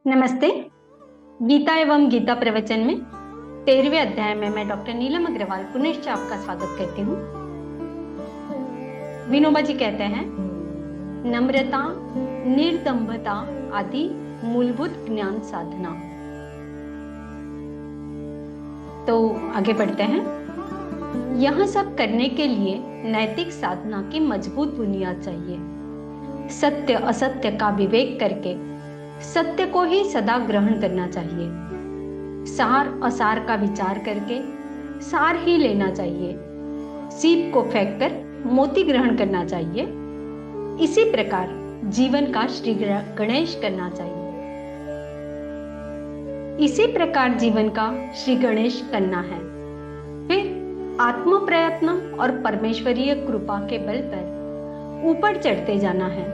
नमस्ते। गीता एवं गीता प्रवचन में 13वें अध्याय में मैं डॉक्टर नीलम अग्रवाल पुनश्च आपका स्वागत करती हूँ। विनोबा जी कहते हैं, नम्रता, निर्दंभता आदि मूलभूत ज्ञान साधना। तो आगे बढ़ते हैं। यह सब करने के लिए नैतिक साधना की मजबूत बुनियाद चाहिए। सत्य असत्य का विवेक करके सत्य को ही सदा ग्रहण करना चाहिए। सार असार का विचार करके सार ही लेना चाहिए। सीप को फेंककर मोती ग्रहण करना चाहिए। इसी प्रकार जीवन का श्री गणेश करना चाहिए। इसी प्रकार जीवन का श्री गणेश करना है। फिर आत्म प्रयत्न और परमेश्वरीय कृपा के बल पर ऊपर चढ़ते जाना है।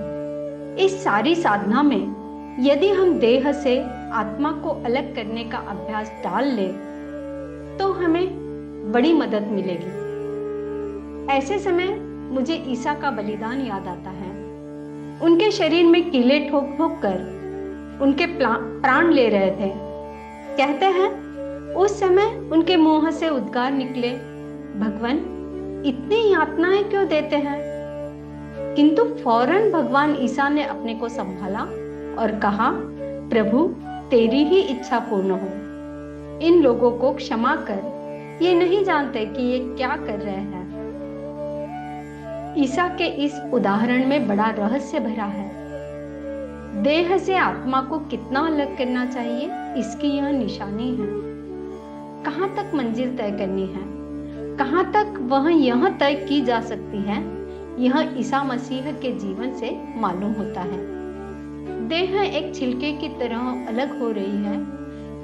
इस सारी साधना में यदि हम देह से आत्मा को अलग करने का अभ्यास डाल ले तो हमें बड़ी मदद मिलेगी। ऐसे समय मुझे ईसा का बलिदान याद आता है। उनके शरीर में कीले ठोक ठोक कर उनके प्राण ले रहे थे। कहते हैं उस समय उनके मुंह से उद्गार निकले, भगवान इतनी यातनाएं क्यों देते हैं? किंतु फौरन भगवान ईसा ने अपने को संभाला और कहा, प्रभु तेरी ही इच्छा पूर्ण हो। इन लोगों को क्षमा कर, ये नहीं जानते कि ये क्या कर रहे हैं। ईसा के इस उदाहरण में बड़ा रहस्य भरा है। देह से आत्मा को कितना अलग करना चाहिए, इसकी यह निशानी है। कहां तक मंजिल तय करनी है, कहां तक वह यह तय की जा सकती है, यह ईसा मसीह के जीवन से मालूम होता है। देह एक छिलके की तरह अलग हो रही है।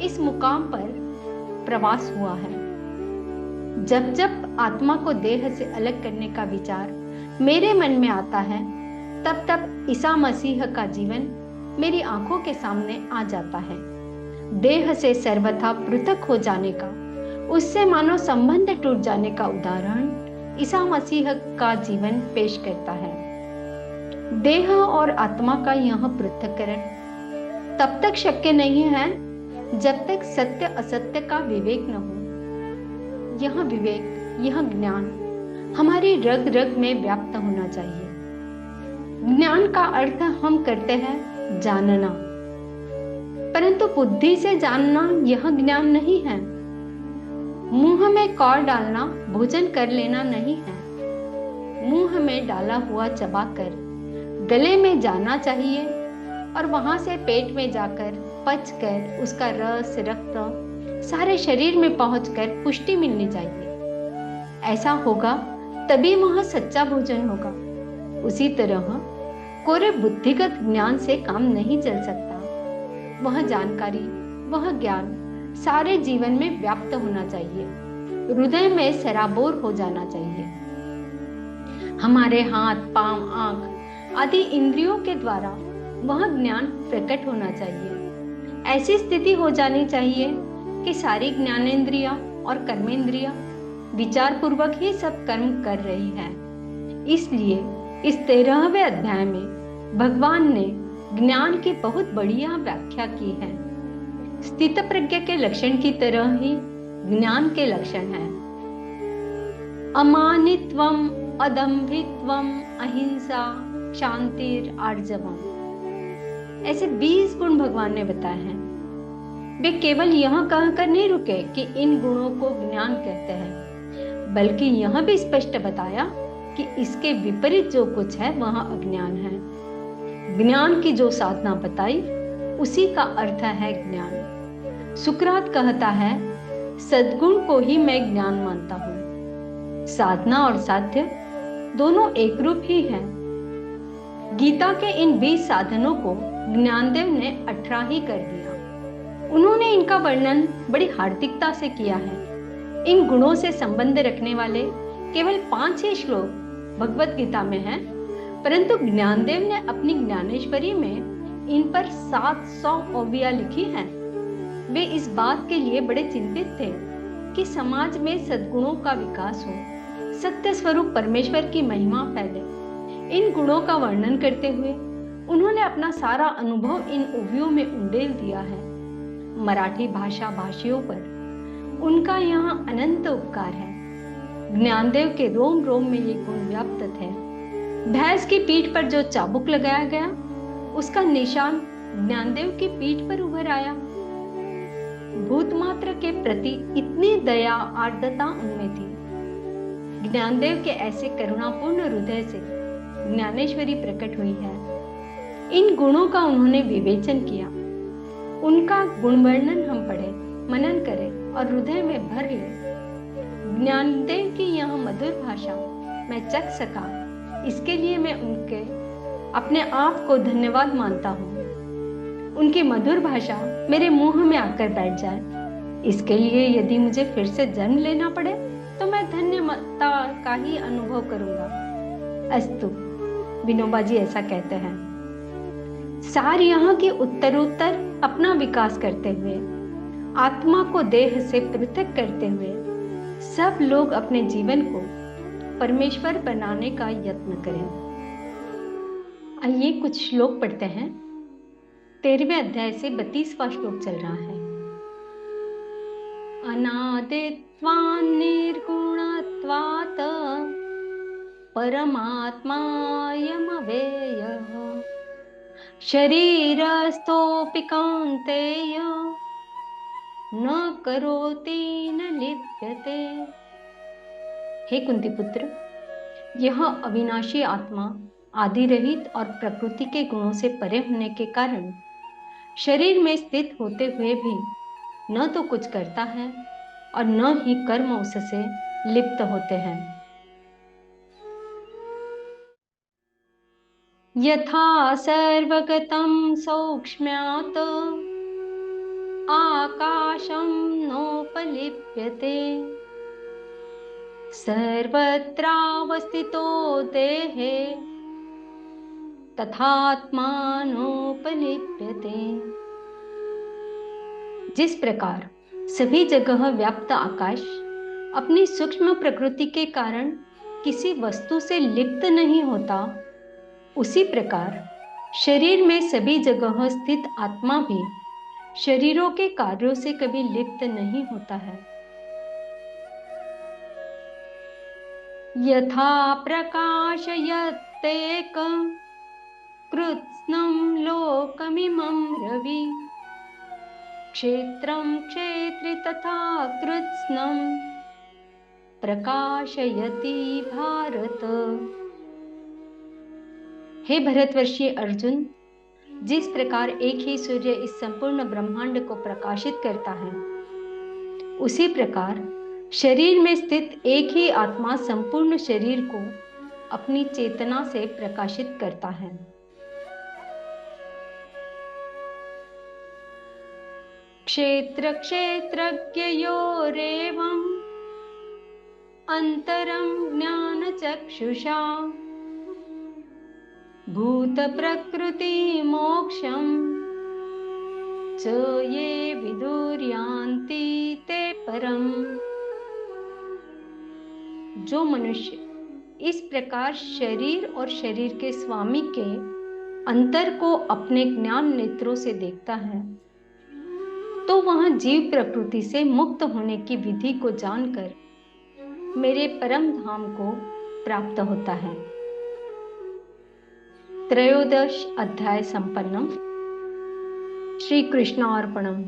इस मुकाम पर प्रवास हुआ है। जब जब आत्मा को देह से अलग करने का विचार मेरे मन में आता है, तब तब ईसा मसीह का जीवन मेरी आंखों के सामने आ जाता है। देह से सर्वथा पृथक हो जाने का, उससे मानो संबंध टूट जाने का उदाहरण ईसा मसीह का जीवन पेश करता है। देह और आत्मा का यह पृथक्करण तब तक शक्य नहीं है जब तक सत्य असत्य का विवेक न हो। यह विवेक, यह ज्ञान हमारी रग रग में व्याप्त होना चाहिए। ज्ञान का अर्थ हम करते हैं जानना, परंतु बुद्धि से जानना यह ज्ञान नहीं है। मुंह में कौर डालना भोजन कर लेना नहीं है। मुंह में डाला हुआ चबाकर गले में जाना चाहिए और वहां से पेट में जाकर पचकर उसका रस रक्त सारे शरीर में पहुंचकर पुष्टि मिलनी चाहिए। ऐसा होगा तभी वह सच्चा भोजन होगा। उसी तरह कोरे बुद्धिगत ज्ञान से काम नहीं चल सकता। वह जानकारी, वह ज्ञान सारे जीवन में व्याप्त होना चाहिए, हृदय में सराबोर हो जाना चाहिए। हमारे हाथ, पांव, आंख आदि इंद्रियों के द्वारा वह ज्ञान प्रकट होना चाहिए। ऐसी स्थिति हो जानी चाहिए कि सारी ज्ञानेंद्रियां और कर्मेंद्रियां विचार पूर्वक ही सब कर्म कर रही है। इसलिए इस 13वें अध्याय में भगवान ने ज्ञान की बहुत बढ़िया व्याख्या की है। स्थित प्रज्ञ के लक्षण की तरह ही ज्ञान के लक्षण हैं। अमानित्वम, अदम्भित्वम, अहिंसा, शांतिर, आर्जवम, ऐसे 20 गुण भगवान ने बताए हैं। वे केवल यह कहकर नहीं रुके कि इन गुणों को ज्ञान कहते हैं, बल्कि यह भी स्पष्ट बताया कि इसके विपरीत जो कुछ है वह अज्ञान है। ज्ञान की जो साधना बताई उसी का अर्थ है ज्ञान। सुकरात कहता है, सद्गुण को ही मैं ज्ञान मानता हूँ। साधना और साध्य दोनों एक रूप ही हैं। गीता के इन 20 साधनों को ज्ञानदेव ने 18 ही कर दिया। उन्होंने इनका वर्णन बड़ी हार्दिकता से किया है। इन गुणों से संबंध रखने वाले केवल 5 ही श्लोक भगवत गीता में हैं, परंतु ज्ञानदेव ने अपनी ज्ञानेश्वरी में इन पर 700 ओवियां लिखी हैं। वे इस बात के लिए बड़े चिंतित थे कि समाज में सद्गुणों का विकास हो, सत्य स्वरूप परमेश्वर की महिमा फैले। इन गुणों का वर्णन करते हुए उन्होंने अपना सारा अनुभव इन ओवियों में उंडेल दिया है। मराठी भाषा भाषियों पर उनका यहाँ अनंत उपकार है। ज्ञानदेव के रोम रोम में ये गुण व्याप्त थे। भैंस की पीठ पर जो चाबुक लगाया गया, उसका निशान ज्ञानदेव की पीठ पर उभर आया। भूतमात्र के प्रति इतनी दया आर्द्रता उनमें थी। ज्ञानदेव के ऐसे करुणापूर्ण हृदय से ज्ञानेश्वरी प्रकट हुई है। इन गुणों का उन्होंने विवेचन किया। उनका गुण वर्णन हम पढ़े, मनन करें और हृदय में भर ले। ज्ञानदेव की यह मधुर भाषा मैं चख सका, इसके लिए मैं उनके अपने आप को धन्यवाद मानता हूँ। उनकी मधुर भाषा मेरे मुंह में आकर बैठ जाए, इसके लिए यदि मुझे फिर से जन्म लेना पड़े तो मैं धन्यता का ही अनुभव करूंगा। अस्तु, विनोबा जी ऐसा कहते हैं। सार यहाँ की उत्तरोत्तर अपना विकास करते हुए, आत्मा को देह से पृथक करते हुए सब लोग अपने जीवन को परमेश्वर बनाने का यत्न करें। आइए कुछ श्लोक पढ़ते हैं। 13वें अध्याय से 32वां श्लोक चल रहा है। अनादित्वान् निर्गुणत्वात् परमात्मायमव्ययः शरीरस्थोऽपि कौन्तेय न करोति न लिप्यते। हे कुंती पुत्र, यह अविनाशी आत्मा आदि रहित और प्रकृति के गुणों से परे होने के कारण शरीर में स्थित होते हुए भी न तो कुछ करता है और न ही कर्म उससे लिप्त होते हैं। यथा सर्वगतं सौक्ष्म्यात् आकाशं नोपलिप्यते सर्वत्रावस्थितो देहे तथात्मानोपलिप्यते। जिस प्रकार सभी जगह व्याप्त आकाश अपनी सूक्ष्म प्रकृति के कारण किसी वस्तु से लिप्त नहीं होता, उसी प्रकार शरीर में सभी जगह स्थित आत्मा भी शरीरों के कार्यों से कभी लिप्त नहीं होता है। यथा प्रकाशयत्येक कृत्स्नं लोकमिमं रवि क्षेत्रं क्षेत्री तथा कृत्स्नं प्रकाशयति भारत। हे भरतवर्षीय अर्जुन, जिस प्रकार एक ही सूर्य इस संपूर्ण ब्रह्मांड को प्रकाशित करता है, उसी प्रकार शरीर में स्थित एक ही आत्मा संपूर्ण शरीर को अपनी चेतना से प्रकाशित करता है। क्षेत्र क्षेत्रज्ञयोरेवम् अंतरं ज्ञान चक्षुषा भूत प्रकृति मोक्षं च ये विदुर्यान्ति ते परम। जो मनुष्य इस प्रकार शरीर और शरीर के स्वामी के अंतर को अपने ज्ञान नेत्रों से देखता है, तो वह जीव प्रकृति से मुक्त होने की विधि को जानकर मेरे परम धाम को प्राप्त होता है। 13 अध्याय संपन्नम। श्री कृष्णार्पणम।